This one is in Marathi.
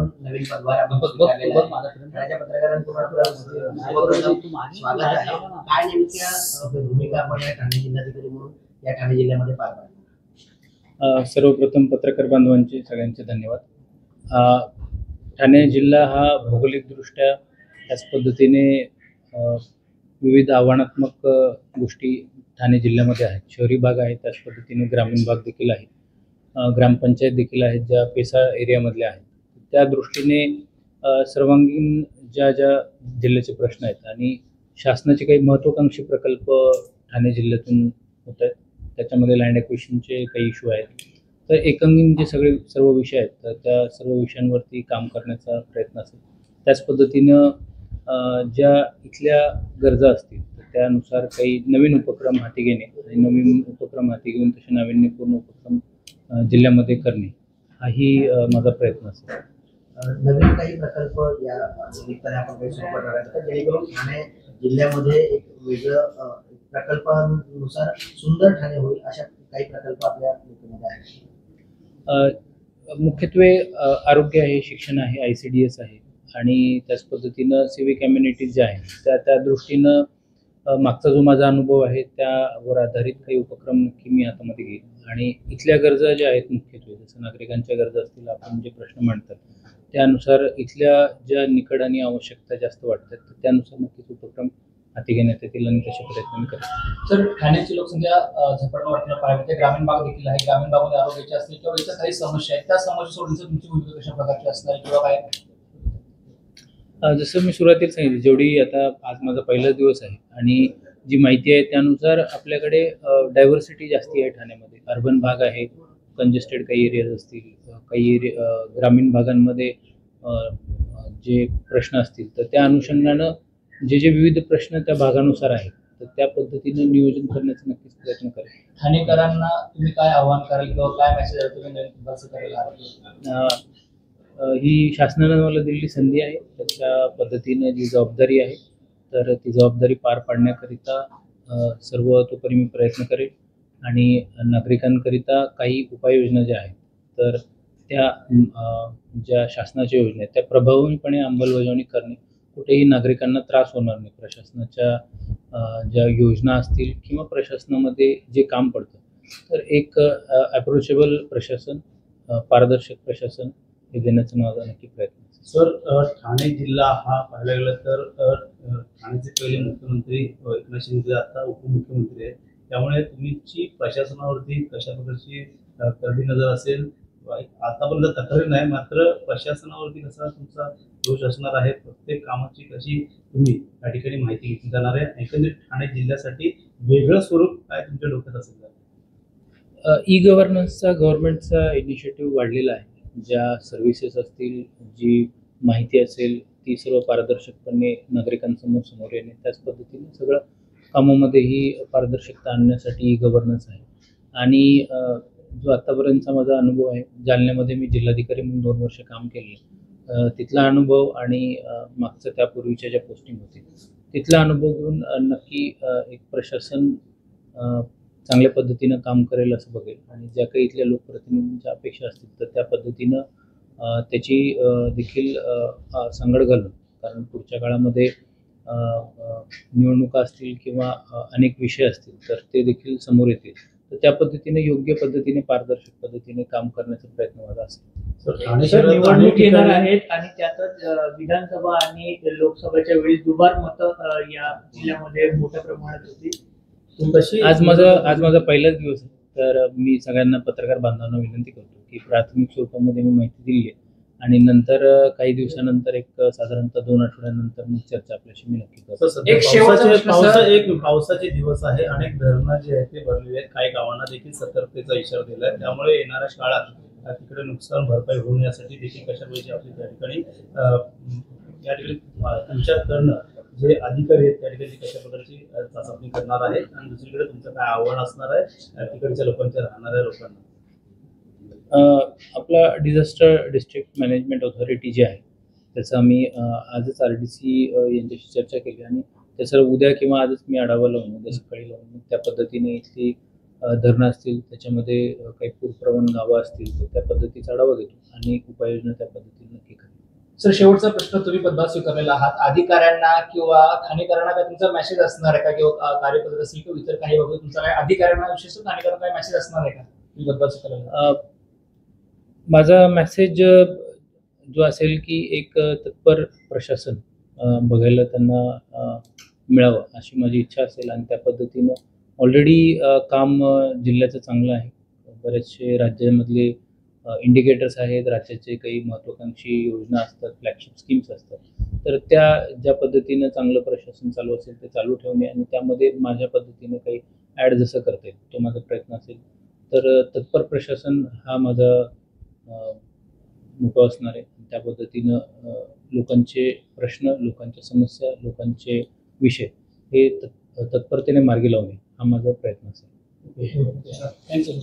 म्हणून नवीन पदभार आपण स्वीकारलेला आहे. ठाण्याच्या पत्रकारांकडून स्वागत आहे. काय नेमक्या भूमिका आपण या ठाणे जिल्हाधिकारी म्हणून या ठाणे जिल्ह्यामध्ये पार पाडली? सर्वप्रथम पत्रकार बांधवांचे सगळ्यांचे धन्यवाद. ठाणे जिल्हा हा भौगोलिकदृष्ट्या त्याच पद्धतीने विविध आव्हानात्मक गोष्टी ठाणे जिल्ह्यामध्ये आहेत. शहरी भाग आहे, त्याच पद्धतीने ग्रामीण भाग देखील आहे, ग्रामपंचायत देखील आहेत ज्या पेसा एरियामधल्या आहेत. त्या दृष्टीने सर्वांगीण ज्या जिल्ह्याचे प्रश्न आहेत आणि शासनाचे काही महत्त्वाकांक्षी प्रकल्प ठाणे जिल्ह्यातून होत आहेत, त्याच्यामध्ये लँड ॲक्विजिशनचे काही इश्यू आहेत. तर एकंदरीत जे सर्व विषय आहेत तर त्या सर्व विषयांवरती काम करण्याचा प्रयत्न असेल. त्याच पद्धतीनं ज्या इथल्या गरजा असतील तर त्यानुसार काही नवीन उपक्रम हाती घेणे आणि नवीन उपक्रम हाती घेऊन तसे नाविन्यपूर्ण उपक्रम जिल्ह्यामध्ये करणे हाही माझा प्रयत्न असेल. नवीन काही प्रकल्प या निमित्ताने आपण काही सुरू करणार आहेत जेणेकरून ठाणे जिल्ह्यामध्ये एक वेगळं प्रकल्पानुसार सुंदर ठाणे होईल अशा काही प्रकल्प आपल्या नीतीमध्ये आहेत? मुख्यत्वे आरोग्य आहे, शिक्षण आहे, ICDS आहे आणि त्याच पद्धतीनं सिव्हिक अम्युनिटीज ज्या आहेत त्या दृष्टीनं मागचा जो माझा अनुभव आहे त्यावर आधारित काही उपक्रम नक्की मी हातामध्ये घेईन आणि इथल्या गरजा ज्या आहेत मुख्यत्वे जसं नागरिकांच्या गरजा असतील, आपण जे प्रश्न मांडतात त्यानुसार इथल्या ज्या निकड आणि आवश्यकता जास्त वाटतात तर त्यानुसार नक्कीच उपक्रम हाती घेण्यात येतील आणि तसे प्रयत्न करेल. सर, ठाण्याची लोकसंख्या झपाट्याने वाढताना पाहायला ग्रामीण भाग देखील आहे. ग्रामीण भागामध्ये आरोग्याचे असतील किंवा इतर काही समस्या आहेत, त्या समस्या सोडण्याची तुमची भूमिका कशा प्रकारची असणार किंवा काय? जसं मी सुरुवातीला सांगितलं, जेवढी आता आज माझा पहिलाच दिवस आहे आणि जी माहिती आहे त्यानुसार आपल्याकडे डायव्हर्सिटी जास्ती आहे ठाण्यामध्ये. अर्बन भाग आहे, कंजेस्टेड काही एरियाज असतील, काही ग्रामीण भागांमध्ये जे प्रश्न असतील तर त्या अनुषंगानं जे विविध प्रश्न त्या भागानुसार आहेत तर त्या पद्धतीनं नियोजन करण्याचा नक्कीच प्रयत्न करेल. ठाणेकरांना तुम्ही काय आव्हान कराल किंवा काय मेसेज तुम्ही ही शासनानं मला दिलेली संधी आहे, त्याच्या पद्धतीनं जी जबाबदारी आहे तर ती जबाबदारी पार पाडण्याकरिता सर्वतोपरी मी प्रयत्न करेल आणि नागरिकांकरिता काही उपाययोजना ज्या आहेत तर त्या ज्या शासनाच्या योजना आहेत त्या प्रभावीपणे अंमलबजावणी करणे, कुठेही नागरिकांना त्रास होणार नाही. प्रशासनाच्या ज्या योजना असतील किंवा प्रशासनामध्ये जे काम पडतं तर एक अप्रोचेबल प्रशासन, पारदर्शक प्रशासन हे देण्याचा माझा नक्की प्रयत्न. सर, ठाणे जिल्हा हा पाहायला गेला तर ठाण्याचे पहिले मुख्यमंत्री एकनाथ शिंदे आता उपमुख्यमंत्री आहेत, त्यामुळे तुमची प्रशासनावरती कशा प्रकारची करडी नजर असेल? आतापर्यंत तक्रारी नाही, मात्र प्रशासनावरती कसा तुमचा दोष असणार आहे? प्रत्येक कामाची कशी तुम्ही त्या ठिकाणी माहिती घेतली जाणार आहे? एकंदरीत ठाणे जिल्ह्यासाठी वेगळं स्वरूप काय तुमच्या डोक्यात असेल? ई-गव्हर्नन्सचा गव्हर्नमेंटचा इनिशिएटिव्ह वाढलेला आहे. ज्या सर्व्हिसेस असतील, जी माहिती असेल ती सर्व पारदर्शकपणे समोर येणे, त्याच पद्धतीने सगळं कामामध्येही पारदर्शकता आणण्यासाठी ई-गव्हर्नन्स आहे. आणि जो आत्तापर्यंतचा माझा अनुभव आहे, जालन्यामध्ये मी जिल्हाधिकारी म्हणून 2 वर्ष काम केले, तिथला अनुभव आणि मागचं त्यापूर्वीच्या ज्या पोस्टिंग होती तिथला अनुभव घेऊन नक्की एक प्रशासन चांगल्या पद्धतीनं काम करेल असं बघेल आणि ज्या काही इथल्या लोकप्रतिनिधींच्या अपेक्षा असतील तर त्या पद्धतीनं त्याची देखील सांगड घालून, कारण पुढच्या काळामध्ये निवडणुका असतील किंवा अनेक विषय असतील तर ते देखील समोर येतील, तर त्या पद्धतीने योग्य पद्धतीने पारदर्शक पद्धतीने काम करण्याचा प्रयत्न माझा असेल. निवडणूक येणार आहेत आणि त्यातच विधानसभा आणि लोकसभेच्या वेळी दुबार मतं या जिल्ह्यामध्ये मोठ्या प्रमाणात होती. आज माझा पहिलाच दिवस आहे, तर मी सगळ्यांना पत्रकार बांधवांना विनंती करतो की प्राथमिक स्वरूपामध्ये मी माहिती दिली आहे आणि नंतर काही दिवसानंतर एक साधारणतः 2 आठवड्यानंतर मग चर्चा आपल्याशी मी नक्की करतो. पावसाचे दिवस आहे, अनेक धरणं जे आहेत ते भरलेले आहेत, काही गावांना देखील सतर्कतेचा इशारा दिला आहे, त्यामुळे येणाऱ्या काळात तिकडे नुकसान भरपाई होऊन यासाठी देखील कशा प्रकारची आपली त्या ठिकाणी तुमच्याकडनं जे अधिकारी आहेत त्या ठिकाणी कशा प्रकारची चाचपणी करणार आहे आणि दुसरीकडे तुमचं काय आव्हान असणार आहे तिकडच्या लोकांच्या राहणाऱ्या लोकांना? आपला डिझास्टर डिस्ट्रिक्ट मॅनेजमेंट ऑथॉरिटी जी आहे त्याचा आम्ही आजच RDC यांच्याशी चर्चा केली आणि त्याचा उद्या किंवा आजच मी आढावा लावून उद्या सकाळी लावून त्या पद्धतीने इथली धरणं असतील त्याच्यामध्ये काही पूरप्रवण गावं असतील तर त्या पद्धतीचा आढावा घेतो आणि उपाययोजना त्या पद्धतीने नक्की करेल. सर, शेवटचा प्रश्न, तुम्ही पदभार स्वीकारलेला आहात, अधिकाऱ्यांना किंवा ठाणेकरांना काय तुमचा मेसेज असणार आहे का, किंवा कार्यपद्धती असेल किंवा इतर काही बाबत तुमचा काय अधिकाऱ्यांना विशेष ठाणेकरांना काय मेसेज असणार आहे का तुम्ही पदभार स्वीकारलेला? माझा मेसेज जो असेल की एक तत्पर प्रशासन बघायला त्यांना मिळावं अशी माझी इच्छा असेल, आणि त्या पद्धतीनं ऑलरेडी काम जिल्ह्याचं चांगलं आहे. बरेचसे राज्यामधले इंडिकेटर्स आहेत, राज्याचे काही महत्त्वाकांक्षी योजना असतात, फ्लॅगशिप स्कीम्स असतात, तर त्या ज्या पद्धतीनं चांगलं प्रशासन चालू असेल ते चालू ठेवणे, आणि त्यामध्ये माझ्या पद्धतीने काही ॲड जसं करता येईल तो माझा प्रयत्न असेल. तर तत्पर प्रशासन हा माझा मोठं असणार आहे. त्या पद्धतीनं लोकांचे प्रश्न, लोकांच्या समस्या, लोकांचे विषय हे तत्परतेने मार्गी लावणे हा माझा प्रयत्न असेल. थँक्यू.